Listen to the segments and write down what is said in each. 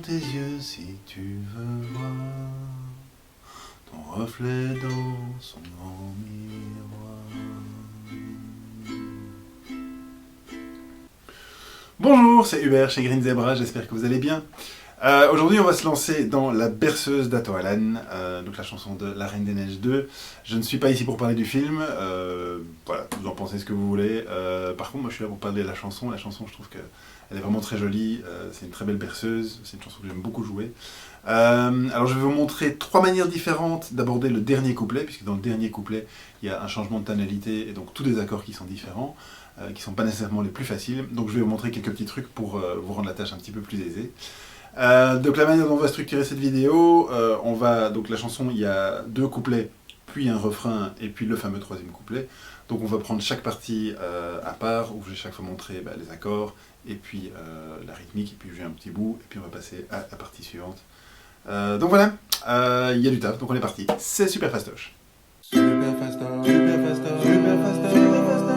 tes yeux si tu veux voir ton reflet dans son grand miroir. Bonjour, c'est Hubert chez Green Zebra, j'espère que vous allez bien. Aujourd'hui, on va se lancer dans La berceuse d'Atoalan, donc la chanson de La Reine des Neiges 2. Je ne suis pas ici pour parler du film, voilà, vous en pensez ce que vous voulez. Par contre, moi je suis là pour parler de la chanson. La chanson, je trouve qu'elle est vraiment très jolie, c'est une très belle berceuse, c'est une chanson que j'aime beaucoup jouer. Alors je vais vous montrer trois manières différentes d'aborder le dernier couplet, puisque dans le dernier couplet, il y a un changement de tonalité et donc tous des accords qui sont différents, qui ne sont pas nécessairement les plus faciles. Donc je vais vous montrer quelques petits trucs pour vous rendre la tâche un petit peu plus aisée. Donc la manière dont on va structurer cette vidéo, donc la chanson, il y a deux couplets, puis un refrain, et puis le fameux troisième couplet. Donc on va prendre chaque partie à part, où je vais chaque fois montrer les accords, et puis la rythmique, et puis j'ai un petit bout, et puis on va passer à la partie suivante. Donc voilà, il y a du taf, donc on est parti. C'est super fastoche. Super fastoche, super fastoche, super fastoche, super fastoche.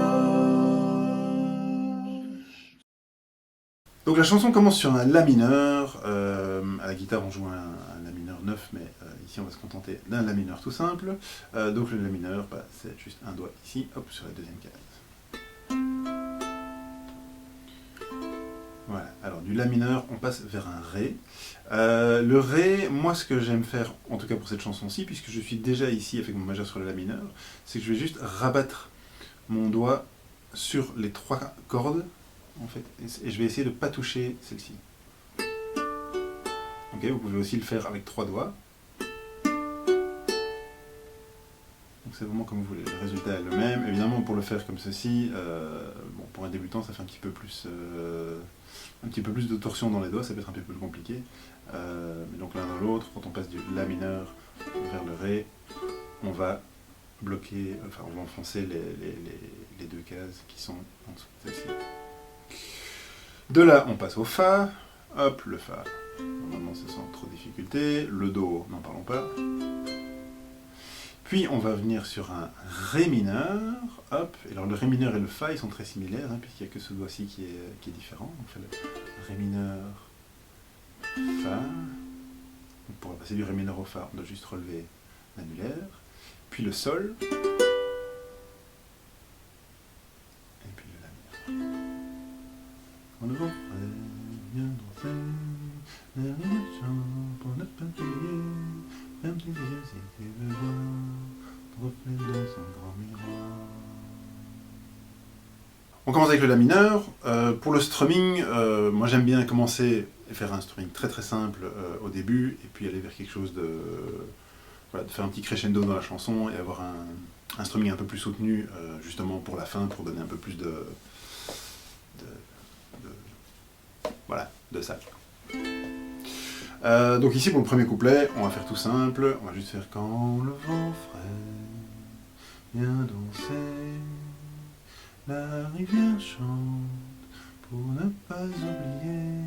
Donc la chanson commence sur un La mineur, à la guitare on joue un La mineur 9, mais ici on va se contenter d'un La mineur tout simple. Donc le La mineur, c'est juste un doigt ici, hop, sur la deuxième case. Voilà, alors du La mineur, on passe vers un Ré. Le Ré, moi ce que j'aime faire, en tout cas pour cette chanson-ci, puisque je suis déjà ici avec mon majeur sur le La mineur, c'est que je vais juste rabattre mon doigt sur les trois cordes, en fait, et je vais essayer de ne pas toucher celle-ci. Ok, vous pouvez aussi le faire avec trois doigts. Donc c'est vraiment comme vous voulez, le résultat est le même. Évidemment, pour le faire comme ceci, bon, pour un débutant, ça fait un petit peu plus de torsion dans les doigts, ça peut être un peu plus compliqué. Mais donc l'un dans l'autre, quand on passe du La mineur vers le Ré, on va bloquer, enfin on va enfoncer les deux cases qui sont en dessous de celle-ci. De là, on passe au Fa. Hop, le Fa. Normalement, c'est sans trop de difficulté. Le Do, n'en parlons pas. Puis, on va venir sur un Ré mineur. Hop. Et alors, le Ré mineur et le Fa, ils sont très similaires, puisqu'il n'y a que ce doigt-ci qui est différent. On fait le Ré mineur, Fa. Donc, pour passer du Ré mineur au Fa, on doit juste relever l'annulaire. Puis le Sol. Et puis le La mineur. En avant. Viens danser, vers le champ pour ne pas payer. Ferme tes yeux si tu veux voir ton reflet dans son grand miroir. On commence avec le La mineur. Pour le strumming, moi j'aime bien commencer et faire un strumming très très simple au début, et puis aller vers quelque chose de... Voilà, de faire un petit crescendo dans la chanson et avoir un strumming un peu plus soutenu, justement pour la fin, pour donner un peu plus voilà, de ça. Donc ici pour le premier couplet, on va faire tout simple, on va juste faire quand le vent frais vient danser, la rivière chante pour ne pas oublier,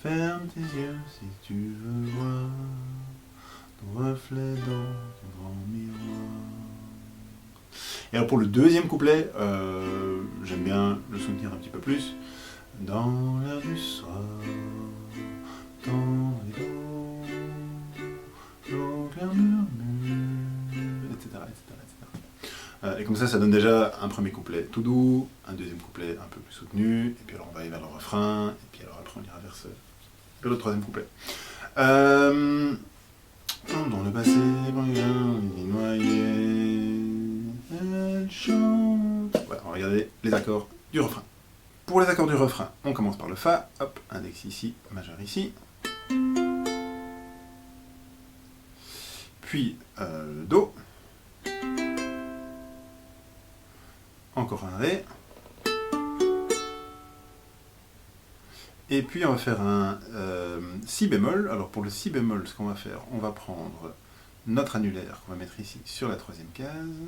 ferme tes yeux si tu veux voir ton reflet dans ton grand miroir. Et alors pour le deuxième couplet, j'aime bien le soutenir un petit peu plus. Dans l'air du soir, dans les dos, l'eau claire murmure, etc., et comme ça donne déjà un premier couplet tout doux, un deuxième couplet un peu plus soutenu, et puis alors on va aller vers le refrain, et puis alors après on ira vers le troisième couplet. Dans le passé, quand il est noyé, elle chante. Voilà, on va regarder les accords du refrain. Pour les accords du refrain, on commence par le Fa, hop, index ici, majeur ici. Puis le Do. Encore un Ré. Et puis on va faire un Si bémol. Alors pour le Si bémol, ce qu'on va faire, on va prendre notre annulaire qu'on va mettre ici sur la troisième case,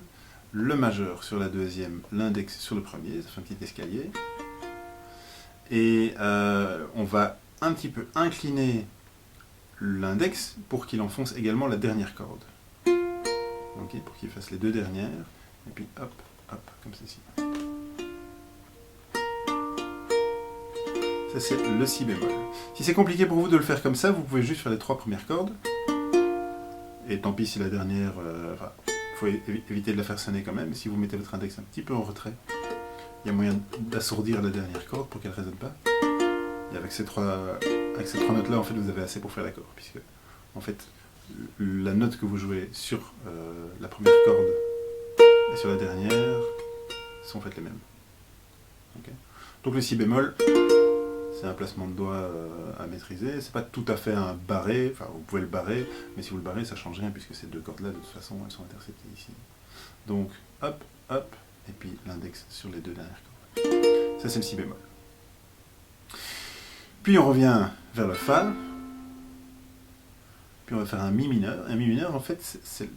le majeur sur la deuxième, l'index sur le premier, ça fait un petit escalier. Et on va un petit peu incliner l'index pour qu'il enfonce également la dernière corde. Okay, pour qu'il fasse les deux dernières. Et puis hop, hop, comme ceci. ça c'est le si bémol. Si c'est compliqué pour vous de le faire comme ça, vous pouvez juste faire les 3 premières cordes. Et tant pis si la dernière... il faut éviter de la faire sonner quand même. Si vous mettez votre index un petit peu en retrait, il y a moyen d'assourdir la dernière corde pour qu'elle ne résonne pas. Et avec ces trois notes-là, en fait, vous avez assez pour faire l'accord. Puisque, en fait, la note que vous jouez sur la première corde et sur la dernière sont en fait les mêmes. Okay. Donc le si bémol, c'est un placement de doigt à maîtriser. C'est pas tout à fait un barré, enfin vous pouvez le barrer, mais si vous le barrez, ça change rien puisque ces deux cordes-là, de toute façon, elles sont interceptées ici. Donc hop, hop, et puis l'index sur les deux dernières cordes. Ça c'est le si bémol. Puis on revient vers le fa. Puis on va faire un mi mineur. Un mi mineur, en fait, c'est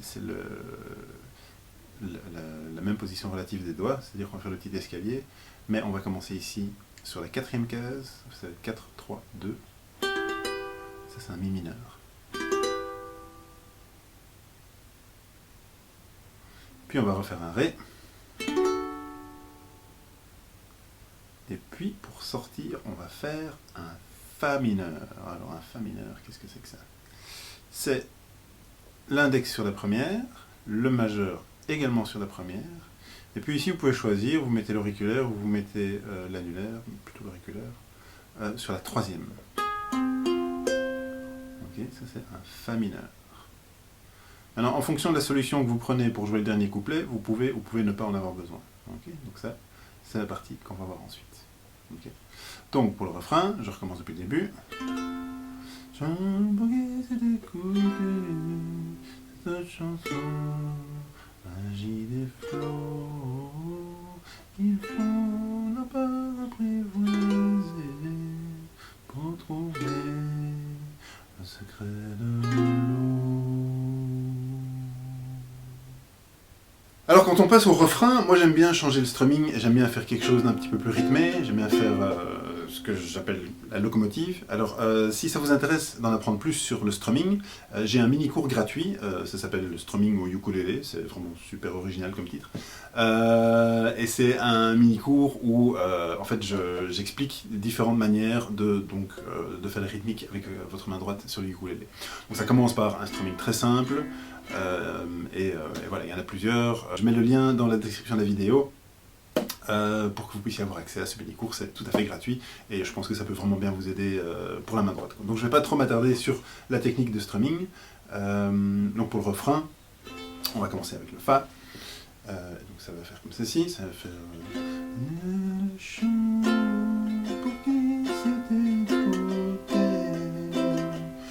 la même position relative des doigts, c'est-à-dire qu'on va faire le petit escalier, mais on va commencer ici sur la 4e case, c'est 4, 3, 2. Ça c'est un mi mineur. Puis on va refaire un ré. Et puis pour sortir, on va faire un fa mineur. Alors un fa mineur, qu'est-ce que c'est que ça? C'est l'index sur la première, le majeur également sur la première, et puis ici vous pouvez choisir, vous mettez l'auriculaire ou vous mettez l'annulaire, plutôt l'auriculaire, sur la 3e. Ok, ça c'est un fa mineur. Maintenant, en fonction de la solution que vous prenez pour jouer le dernier couplet, vous pouvez ne pas en avoir besoin. Okay, donc ça, c'est la partie qu'on va voir ensuite. Okay. Donc pour le refrain, je recommence depuis le début. Cette chanson, magie des flots, il faut ne pas apprivoiser pour trouver le secret de l'eau. Alors quand on passe au refrain, moi j'aime bien changer le strumming, j'aime bien faire quelque chose d'un petit peu plus rythmé, j'aime bien faire ce que j'appelle la locomotive. Alors si ça vous intéresse d'en apprendre plus sur le strumming, j'ai un mini cours gratuit, ça s'appelle le strumming au ukulélé, c'est vraiment super original comme titre. Et c'est un mini cours où en fait j'explique différentes manières de faire la rythmique avec votre main droite sur le ukulélé. Donc ça commence par un strumming très simple, et voilà, il y en a plusieurs. Je mets le lien dans la description de la vidéo pour que vous puissiez avoir accès à ce mini cours, c'est tout à fait gratuit et je pense que ça peut vraiment bien vous aider pour la main droite. Donc je ne vais pas trop m'attarder sur la technique de strumming. Donc pour le refrain, on va commencer avec le fa. Donc ça va faire comme ceci, ça va faire...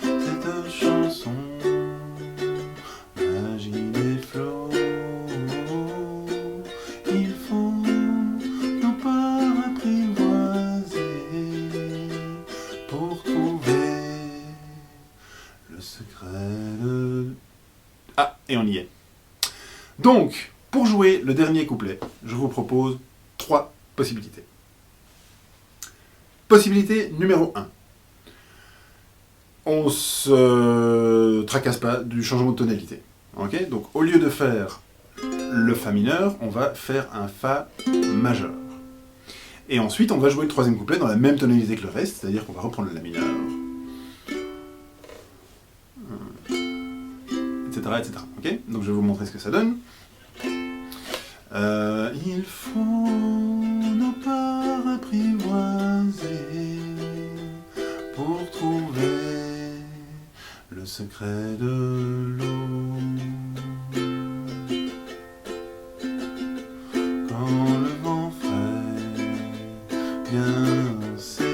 Cette chanson, magie des flots, il faut non pas apprivoiser pour trouver le secret de... Ah, et on y est. Donc, pour jouer le dernier couplet, je vous propose 3 possibilités. Possibilité numéro 1. On ne se tracasse pas du changement de tonalité. Okay, donc au lieu de faire le fa mineur, on va faire un fa majeur. Et ensuite, on va jouer le 3e couplet dans la même tonalité que le reste, c'est-à-dire qu'on va reprendre le la mineur, etc. etc. Okay, donc je vais vous montrer ce que ça donne. Il faut ne pas apprivoiser pour trouver le secret de l'eau. Quand le vent frais vient c'est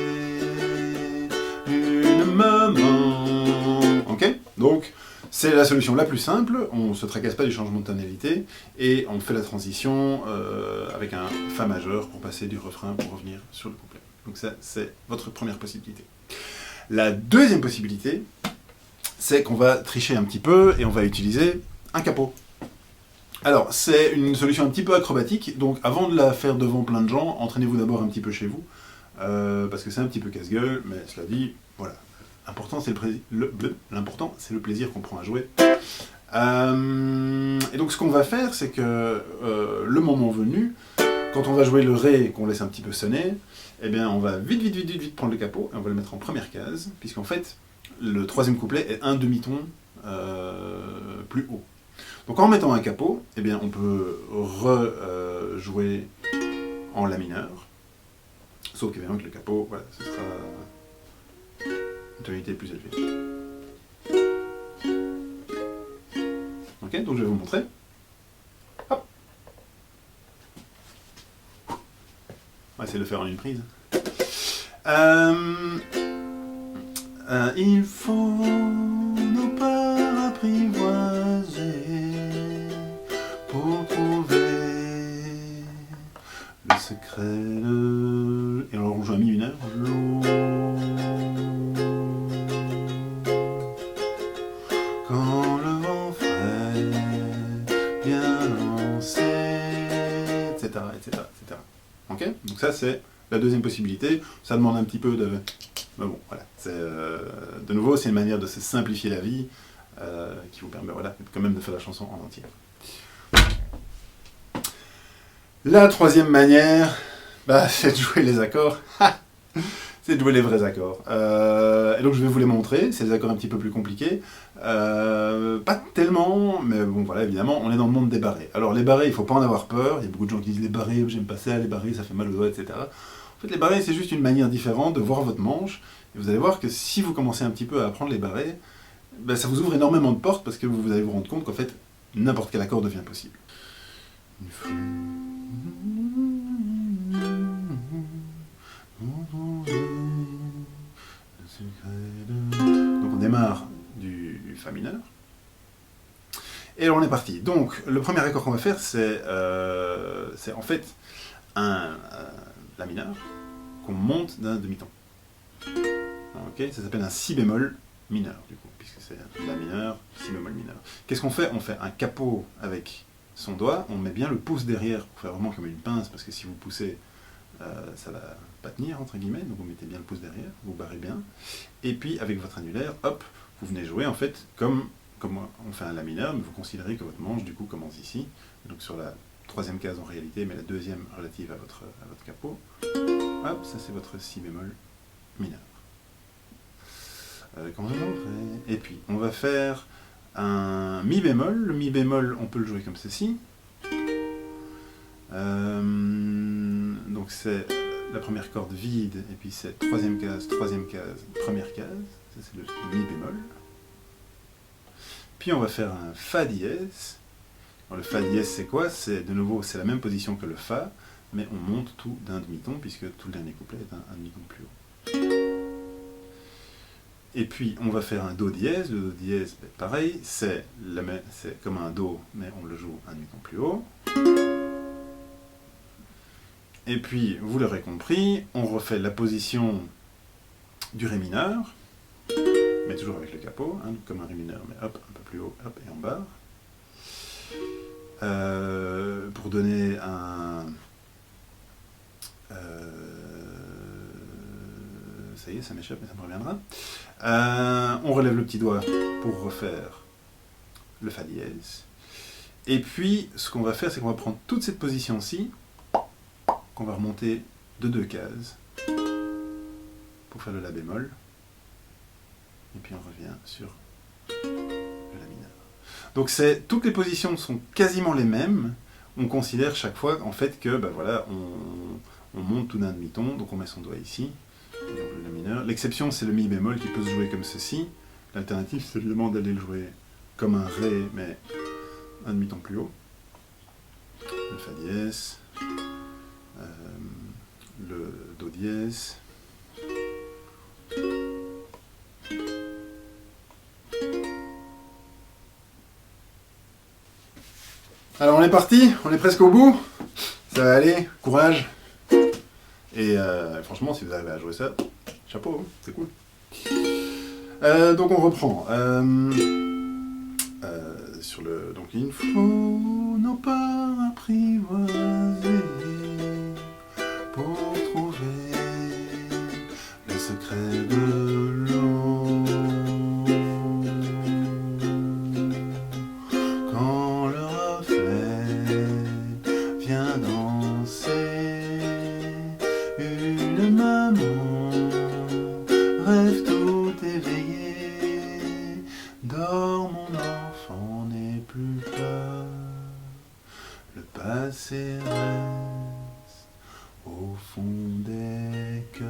une maman. Ok, donc c'est la solution la plus simple, on ne se tracasse pas du changement de tonalité et on fait la transition avec un fa majeur pour passer du refrain pour revenir sur le couplet. Donc ça, c'est votre première possibilité. La deuxième possibilité, c'est qu'on va tricher un petit peu et on va utiliser un capo. Alors, c'est une solution un petit peu acrobatique, donc avant de la faire devant plein de gens, entraînez-vous d'abord un petit peu chez vous, parce que c'est un petit peu casse-gueule, mais cela dit, voilà. L'important, c'est le plaisir qu'on prend à jouer. Et donc, ce qu'on va faire, c'est que le moment venu, quand on va jouer le Ré qu'on laisse un petit peu sonner, eh bien on va vite prendre le capot et on va le mettre en première case, puisqu'en fait le troisième couplet est un demi-ton plus haut. Donc en mettant un capot, eh bien on peut rejouer en La mineur, sauf qu'évidemment que le capot, voilà, ce sera une tonalité plus élevée. Ok, donc je vais vous montrer. Hop. On va essayer de le faire en une prise. Il faut nos pas apprivoiser pour trouver le secret de... Et alors on joue un mi mineur. Quand le vent frais bien lancé, etc., etc., etc. Ok? Donc ça c'est la deuxième possibilité. Ça demande un petit peu de... Mais bon, voilà. De nouveau, c'est une manière de se simplifier la vie qui vous permet, voilà, quand même de faire la chanson en entier. La troisième manière, bah, c'est de jouer les accords. C'est de jouer les vrais accords. Et donc je vais vous les montrer. C'est des accords un petit peu plus compliqués. Pas tellement, mais bon, voilà, évidemment, on est dans le monde des barrés. Alors les barrés, il ne faut pas en avoir peur. Il y a beaucoup de gens qui disent les barrés, j'aime pas ça, les barrés, ça fait mal aux doigts, etc. En fait, les barrés, c'est juste une manière différente de voir votre manche. Et vous allez voir que si vous commencez un petit peu à apprendre les barrés, ben, ça vous ouvre énormément de portes parce que vous allez vous rendre compte qu'en fait, n'importe quel accord devient possible. Donc on démarre du Fa mineur. Et alors on est parti. Donc le premier accord qu'on va faire, c'est en fait La mineur qu'on monte d'un demi-ton. Okay, ça s'appelle un Si bémol mineur, du coup, puisque c'est La mineur, Si bémol mineur. Qu'est-ce qu'on fait? On fait un capot avec son doigt, on met bien le pouce derrière pour faire vraiment comme une pince, parce que si vous poussez, ça va pas tenir, entre guillemets, donc vous mettez bien le pouce derrière, vous barrez bien, et puis avec votre annulaire, hop, vous venez jouer en fait comme on fait un La mineur, mais vous considérez que votre manche du coup commence ici, donc sur la troisième case en réalité, mais la deuxième relative à votre capot. Hop, ça c'est votre Si bémol mineur. Et puis on va faire un Mi bémol. Le Mi bémol, on peut le jouer comme ceci. Donc c'est la première corde vide, et puis c'est troisième case, première case. Ça c'est le Mi bémol. Puis on va faire un Fa dièse. Alors, le Fa dièse c'est quoi? C'est de nouveau c'est la même position que le Fa, mais on monte tout d'un demi-ton, puisque tout le dernier couplet est un demi-ton plus haut. Et puis on va faire un Do dièse. Le Do dièse, pareil, c'est comme un Do, mais on le joue un demi-ton plus haut. Et puis, vous l'aurez compris, on refait la position du Ré mineur, mais toujours avec le capot, hein, comme un Ré mineur, mais hop, un peu plus haut, hop, et en bas. Pour donner un... ça y est, ça m'échappe, mais ça me reviendra. On relève le petit doigt pour refaire le Fa dièse. Et puis, ce qu'on va faire, c'est qu'on va prendre toute cette position-ci, qu'on va remonter de 2 cases, pour faire le La bémol. Et puis on revient sur le La mineur. Donc toutes les positions sont quasiment les mêmes. On considère chaque fois en fait que ben voilà, on monte tout d'un demi-ton, donc on met son doigt ici, et donc le La mineur. L'exception c'est le Mi bémol qui peut se jouer comme ceci. L'alternative c'est évidemment d'aller le jouer comme un Ré, mais un demi-ton plus haut. Le Fa dièse, le Do dièse. Alors on est parti, on est presque au bout. Ça va aller, courage. Et franchement, si vous arrivez à jouer ça, chapeau, hein, c'est cool. Donc on reprend. Donc il faut nos pas apprivoiser pour trouver le secret de l'eau. Quand le reflet vient danser cérès au fond des cœurs.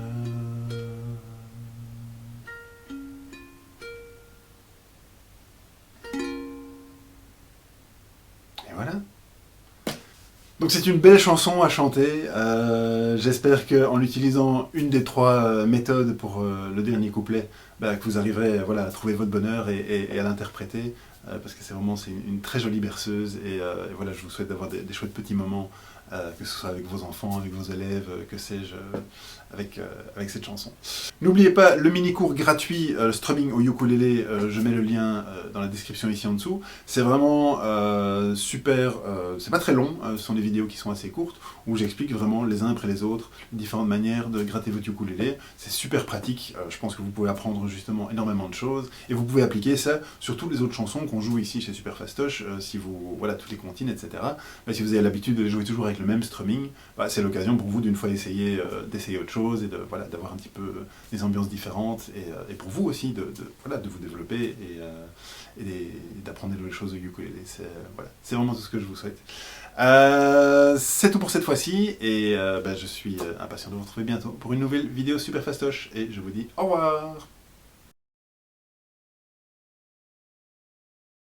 Et voilà. Donc c'est une belle chanson à chanter. J'espère qu'en utilisant une des trois méthodes pour le dernier couplet, que vous arriverez voilà, à trouver votre bonheur et à l'interpréter. Parce que c'est une très jolie berceuse. Et voilà, je vous souhaite d'avoir des chouettes petits moments, que ce soit avec vos enfants, avec vos élèves, que sais-je, avec cette chanson. N'oubliez pas le mini-cours gratuit, le strumming au ukulélé, je mets le lien dans la description ici en dessous. C'est vraiment super, c'est pas très long, ce sont des vidéos qui sont assez courtes, où j'explique vraiment les uns après les autres, les différentes manières de gratter votre ukulélé. C'est super pratique, je pense que vous pouvez apprendre justement énormément de choses, et vous pouvez appliquer ça sur toutes les autres chansons qu'on joue ici chez Super Fastoche, si vous, voilà, toutes les comptines, etc. Mais si vous avez l'habitude de les jouer toujours avec le même strumming, c'est l'occasion pour vous d'une fois d'essayer autre chose, et voilà, d'avoir un petit peu des ambiances différentes, et pour vous aussi voilà, de vous développer et d'apprendre des nouvelles choses au ukulélé. Voilà, c'est vraiment tout ce que je vous souhaite. C'est tout pour cette fois-ci, et je suis impatient de vous retrouver bientôt pour une nouvelle vidéo Super Fastoche, et je vous dis au revoir.